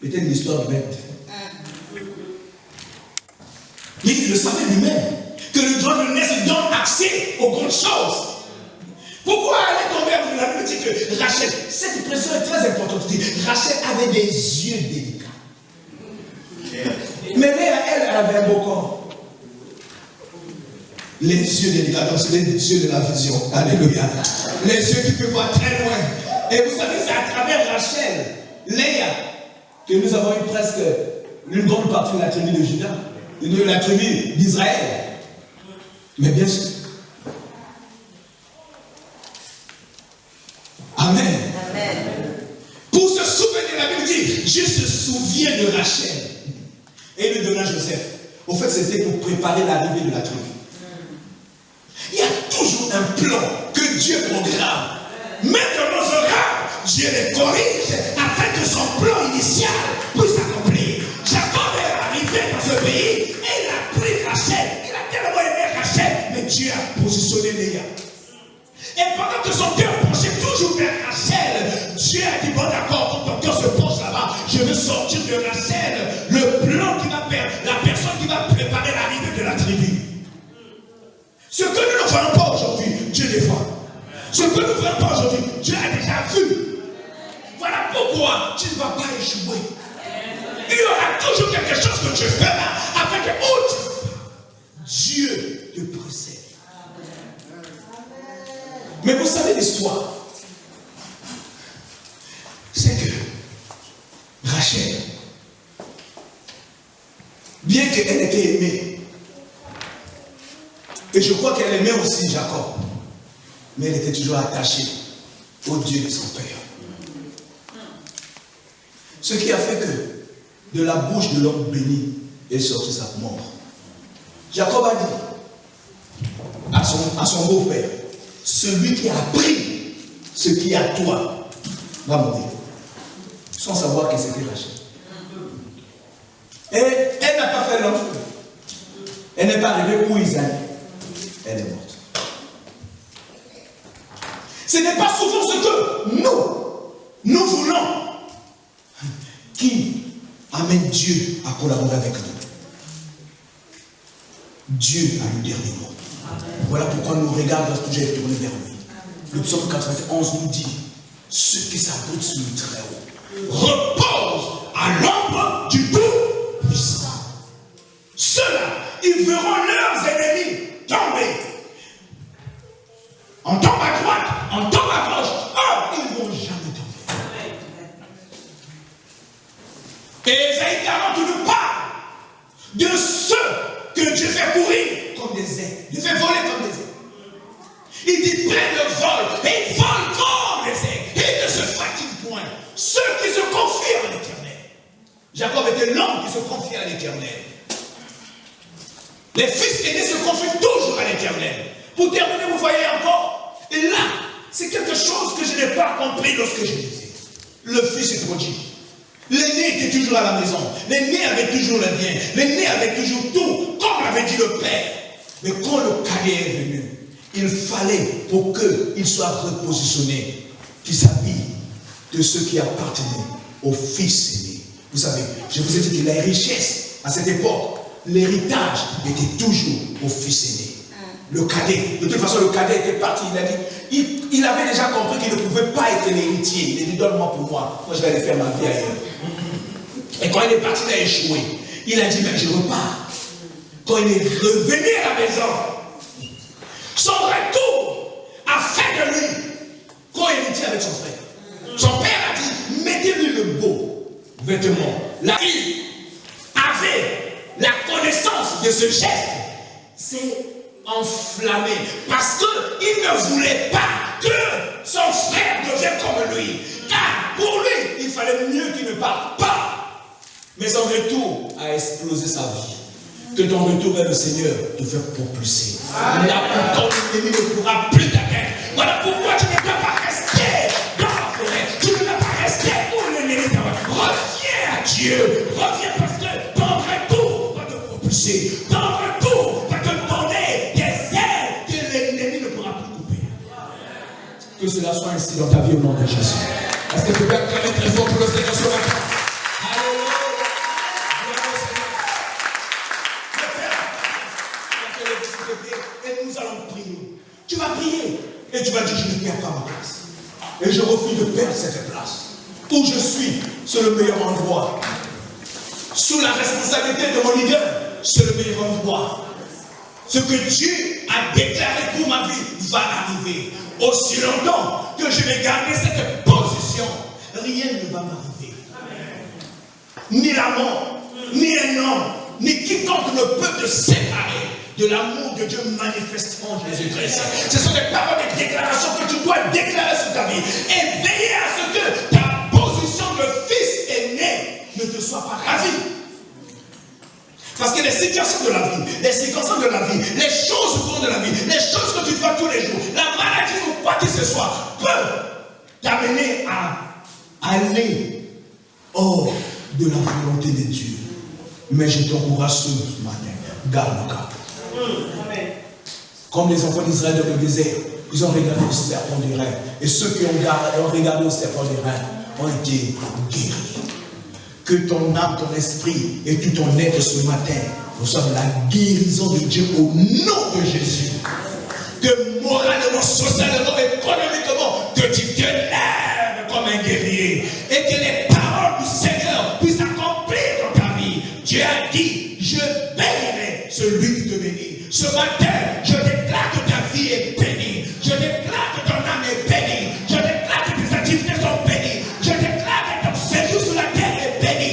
c'était une histoire bête. Mais il le savait lui-même que le droit de naissance donne accès aux grandes choses. Pourquoi aller tomber avec la Bible dit que Rachel, cette expression est très importante. Rachel avait des yeux délicats. Mais Léa, elle avait un beau corps. Les yeux délicats, donc c'est les yeux de la vision. Alléluia. Les yeux qui peuvent voir très loin. Et vous savez, c'est à travers Rachel, Léa, que nous avons eu presque une grande partie de la tribu de Juda, de la tribu d'Israël. Mais bien sûr. Amen. Amen. Pour se souvenir, la Bible dit, Dieu se souvient de Rachel et lui donna Joseph. Au fait, c'était pour préparer l'arrivée de la tribu. Il y a toujours un plan que Dieu programme. Même dans nos horaires, Dieu les corrige afin que son plan initial puisse s'accomplir. Jacob est arrivé dans ce pays et il a pris Rachel. Il a tellement aimé Rachel, mais Dieu a positionné Léa. Et pendant que son cœur penchait toujours vers Rachel, Dieu a dit, bon d'accord, quand ton cœur se penche là-bas, je veux sortir de Rachel le plan qui va faire, la personne qui va préparer l'arrivée de la tribu. Ce que nous ne voyons pas aujourd'hui, Dieu les voit. Ce que nous ne voyons pas aujourd'hui, Dieu a déjà vu. Voilà pourquoi tu ne vas pas échouer. Il y aura toujours quelque chose que tu feras afin que Dieu te précède. Mais vous savez l'histoire. Rachel, bien qu'elle était aimée, et je crois qu'elle aimait aussi Jacob, mais elle était toujours attachée au Dieu de son père. Ce qui a fait que de la bouche de l'homme béni est sortie sa mort. Jacob a dit à son beau-père, celui qui a pris ce qui est à toi va mourir. Sans savoir que c'était Rachel. Et elle n'a pas fait long feu. Elle n'est pas arrivée où Isaïe. Elle est morte. Ce n'est pas souvent ce que nous voulons qui amène Dieu à collaborer avec nous. Dieu a le dernier mot. Voilà pourquoi nous regardons toujours tourner vers lui. Le psaume 91 nous dit, ceux qui s'abritent sous le Très-Haut reposent à l'ombre du Tout-Puissant. Ceux-là, ils verront leurs ennemis tomber. On tombe à droite, on tombe à gauche. Oh, ils ne vont jamais tomber. Et Ésaïe 40 nous parle de ceux que Dieu fait courir comme des aigles, Dieu fait voler comme des aigles. Il dit plein de vol, et ils volent comme des aigles, et ils ne se fatiguent point. Ceux qui se confient à l'Éternel. Jacob était l'homme qui se confiait à l'Éternel. Les fils aînés se confient toujours à l'Éternel. Pour terminer, vous voyez encore. Et là, c'est quelque chose que je n'ai pas compris lorsque je disais. Le fils est prodigue. L'aîné était toujours à la maison. L'aîné avait toujours le bien. L'aîné avait toujours tout, comme l'avait dit le père. Mais quand le cadet est venu, il fallait, pour qu'il soit repositionné, qu'il s'habille de ceux qui appartenaient au fils aîné. Vous savez, je vous ai dit que les richesses, à cette époque, l'héritage était toujours au fils aîné. Le cadet, de toute façon, le cadet était parti, il a dit, il avait déjà compris qu'il ne pouvait pas être l'héritier. Il a dit, donne-moi pour moi je vais aller faire ma vie ailleurs. Et quand il est parti, il a échoué. Il a dit, mais je repars. Quand il est revenu à la maison, son retour a fait de lui co-héritier avec son frère. Son père a dit, mettez-lui le beau vêtement. La fille avait la connaissance de ce geste. C'est enflammé parce qu'il ne voulait pas que son frère devienne comme lui. Car pour lui, il fallait mieux qu'il ne parte pas. Mais son retour a explosé sa vie. Que ton retour vers le Seigneur te fait propulser. Là où ton ennemi ne pourra plus t'atteindre. Voilà pourquoi tu ne peux pas rester dans la forêt. Tu ne peux pas rester où l'ennemi t'attend. Reviens à Dieu. Reviens parce que ton retour va te propulser. Ton retour va te donner des ailes que l'ennemi ne pourra plus couper. Que cela soit ainsi dans ta vie au nom de Jésus. Est-ce que tu peux acclamer très fort pour le Seigneur ce matin? Et nous allons prier. Tu vas prier. Et tu vas dire, je ne perds pas ma place. Et je refuse de perdre cette place. Où je suis, c'est le meilleur endroit. Sous la responsabilité de mon leader, c'est le meilleur endroit. Ce que Dieu a déclaré pour ma vie va arriver. Aussi longtemps que je vais garder cette position, rien ne va m'arriver. Ni la mort, ni un homme, ni quiconque ne peut te séparer de l'amour de Dieu manifeste en Jésus-Christ. Ce sont des paroles, des déclarations que tu dois déclarer sur ta vie. Et veiller à ce que ta position de fils aîné ne te soit pas ravie. Parce que les situations de la vie, les circonstances de la vie, les choses au cours de la vie, les choses que tu fais tous les jours, la maladie ou quoi que ce soit, peut t'amener à aller hors de la volonté de Dieu. Mais je t'encourage ce matin, garde le cap. Comme les enfants d'Israël dans le désert, ils ont regardé le serpent du rein. Et ceux qui ont regardé le serpent du rein ont été guéris. Que ton âme, ton esprit et tout ton être ce matin reçoivent la guérison de Dieu au nom de Jésus. Que moralement, socialement, économiquement, que tu te lèves comme un guerrier. Et que les paroles du Seigneur puissent s'accomplir dans ta vie. Dieu a dit, je bénirai celui qui te bénit. Ce matin, je déclare que ta vie est bénie. Je déclare que ton âme est bénie. Je déclare que tes activités sont bénies. Je déclare que ton séjour sur la terre est béni.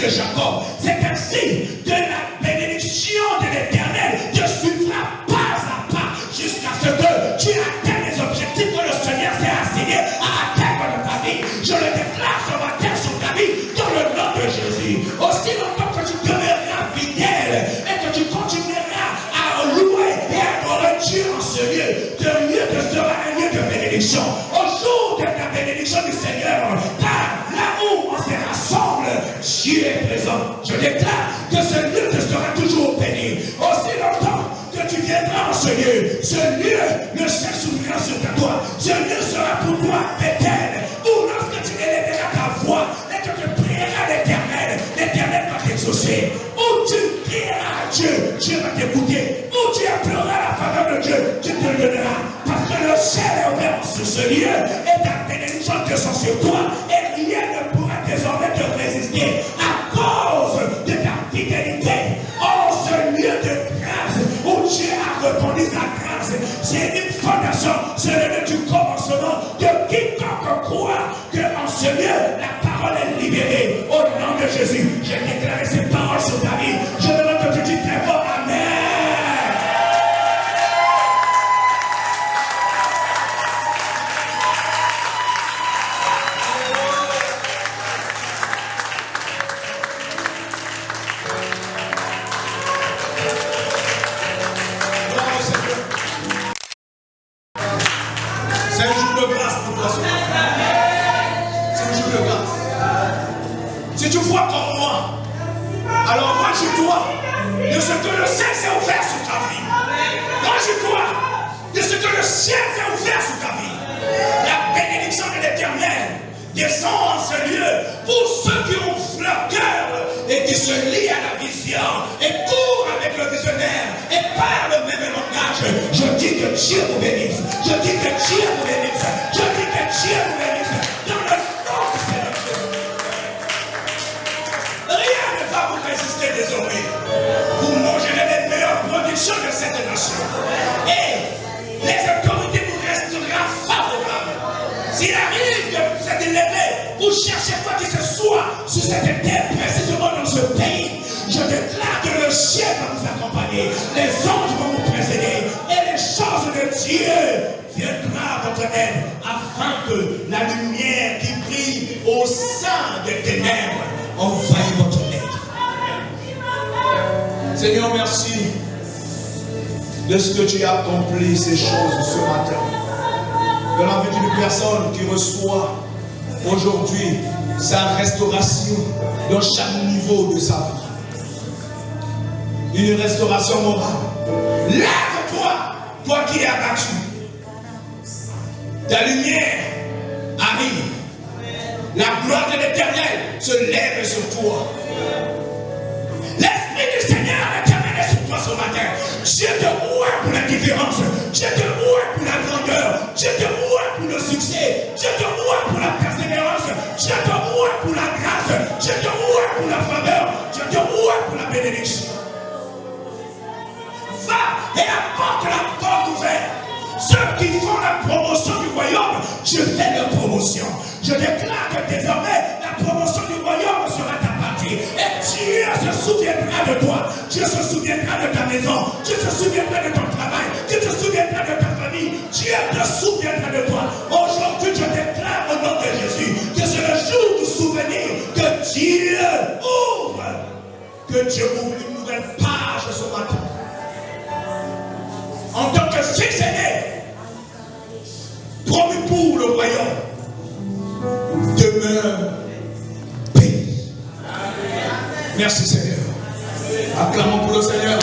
de Jacob. C'est ainsi que la bénédiction de l'Éternel te suivra pas à pas jusqu'à ce que tu atteignes les objectifs que le Seigneur s'est assigné à atteindre dans ta vie. Je le déclare ce matin sur ta vie dans le nom de Jésus. Aussi longtemps que tu demeureras fidèle et que tu continueras à louer et à adorer Dieu en ce lieu te sera un lieu de bénédiction. Au jour de la bénédiction du Seigneur, car là où on se rassemble, Dieu est présent. Je déclare que ce lieu te sera toujours béni. Aussi longtemps que tu viendras en ce lieu, le ciel s'ouvrira sur toi. Ce lieu sera pour toi Bethel, où lorsque tu élèveras ta voix et que tu prieras l'Éternel, l'Éternel va t'exaucer. Où tu crieras à Dieu, Dieu va t'écouter. Où tu imploreras la faveur de Dieu, Dieu te le donnera. Parce que le ciel est ouvert sur ce lieu et ta bénédiction descend sur toi et rien ne pourra désormais te résister à cause de ta fidélité. Oh, ce lieu de grâce où Dieu a répandu sa grâce, c'est une fondation, c'est le lieu du commencement de quiconque croit qu'en ce lieu, la parole est libérée. Au nom de Jésus, j'ai déclaré ces paroles sur ta vie. Je demande que tu dis très fort Amen. C'est un jour de grâce pour toi ce matin. C'est un jour de grâce. Si tu vois comme moi, alors range-toi de ce que le ciel s'est ouvert sur ta vie. Range-toi de ce que le ciel s'est ouvert sur ta vie. La bénédiction de l'Éternel descend en ce lieu pour ceux qui ont leur cœur et qui se lient à la vision et courent avec le visionnaire et parlent le même langage. Je dis que Dieu vous bénisse. Je dis que Dieu vous bénisse. Je dis que Dieu vous bénisse. Dans le nom du Seigneur Jésus. Rien ne va vous résister désormais. Vous mangerez les meilleures productions de cette nation. Et les autorités vous resteront favorables. S'il arrive que vous êtes élevé, vous cherchez quoi que ce soit sur cette terre, précisément dans ce pays, je déclare que le ciel va vous accompagner, les anges vont vous précéder, et les choses de Dieu viendra à votre aide, afin que la lumière qui brille au sein des ténèbres envahisse votre être. Seigneur, merci de ce que tu as accompli ces choses ce matin. Dans la vie d'une personne qui reçoit aujourd'hui sa restauration dans chaque niveau de sa vie. Une restauration morale. Lève-toi, toi qui es abattu. Ta lumière arrive. La gloire de l'Éternel se lève sur toi. L'Esprit du Seigneur l'Éternel est sur toi ce matin. Dieu te voit pour la différence. Dieu te voit pour la grandeur. Dieu te voit pour le succès. Dieu te voit pour la persévérance. Dieu te voit pour la grâce. Dieu te voit pour la faveur. Dieu te voit pour la bénédiction. Va et apporte la porte ouverte. Ceux qui font la promotion du royaume, Dieu fait leur promotion. Je déclare que désormais, la promotion du royaume sera ta partie. Et Dieu se souviendra de toi. Dieu se souviendra de ta maison. Dieu se souviendra de ton travail. Dieu se souviendra de ta famille. Dieu te souviendra de toi. Aujourd'hui, je déclare au nom de Jésus que c'est le jour du souvenir que Dieu ouvre. Que Dieu ouvre une nouvelle page ce matin. En tant que fils aîné, promis pour le royaume, demeure pays. Merci Seigneur. Acclamons pour le Seigneur.